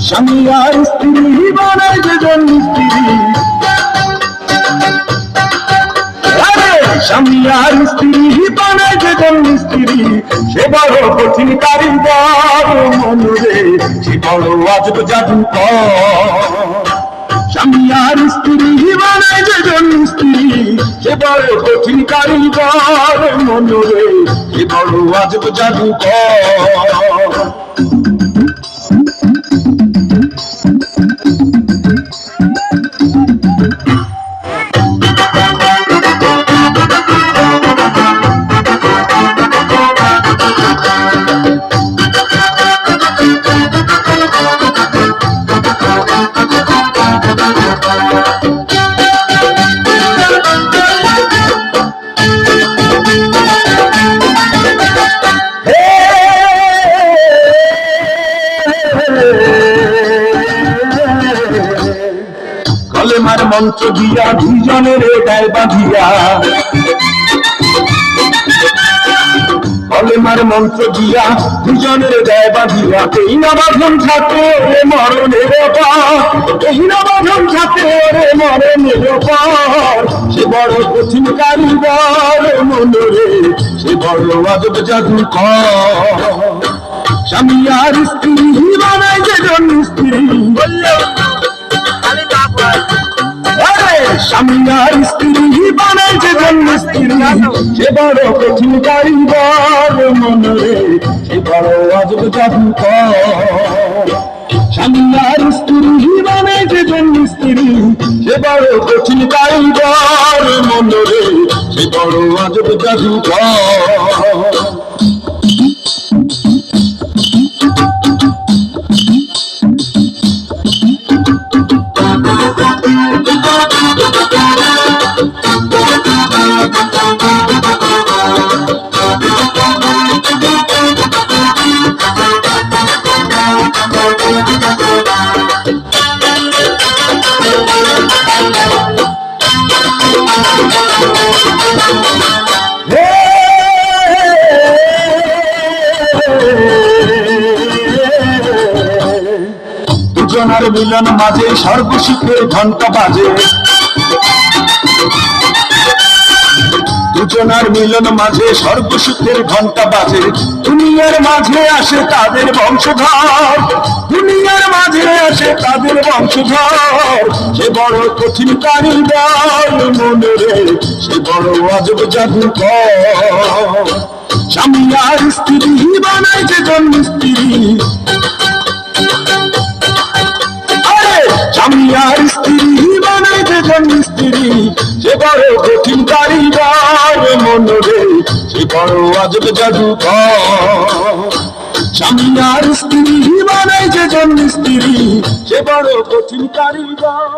স্বামী আর স্ত্রী বানায় যেজন স্ত্রী, স্বামী আর স্ত্রী বানায় যেজন স্ত্রী, সে বড় কঠিন কারিগর মনুরে, সে বড় আজব জাদুকর। স্বামী আর স্ত্রী বানায় যেজন স্ত্রী, সে বড় কঠিন কারিগর মনুরে, সে বড় আজব জাদুকর। কলেমার মন্ত্র দিয়া দুইজনের গায়ে বাঁধিয়া, কলেমার মন্ত্র দিয়া দুজনের গায়ে বাঁধিয়া, এই না বাঁধন থাকে ওরে মরণের পর, এই না বাঁধন থাকে ওরে মরণের পর। সে বড় কঠিন কারিগর মনুরে, সে বড় আজব জাদুকর। স্বামী আর স্ত্রী বানায় যেজন স্ত্রী, স্বামী আর স্ত্রী বানায় যেজন স্ত্রী, সে বড় কঠিন কারিগর মনুরে, সে বড় আজব জাদুকর। স্বামী আর স্ত্রী বানায় যেজন স্ত্রী, সে বড় কঠিন কারিগর মনুরে, সে বড় আজব জাদুকর। দুজনের মিলন মাঝে সর্বসুখের ঘন্টা বাজে, দুজনের মিলন মাঝে সর্বসুখের ঘন্টা বাজে। দুনিয়ার মাঝে আসে তাদের বংশধর, দুনিয়ার মাঝে আসে তাদের বংশধর। সে বড় কঠিন কারিগর মনুরে, সে বড় আজব জাদুকর। স্বামী আর স্ত্রী বানায় যেজন স্ত্রী, স্বামী আর স্ত্রী বানায় যেজন স্ত্রী, সে বড় কঠিন কারিগর মনুরে, সে বড় আজব জাদুকর। স্বামী আর স্ত্রী বানায় যেজন স্ত্রী, সে বড় কঠিন কারিগর।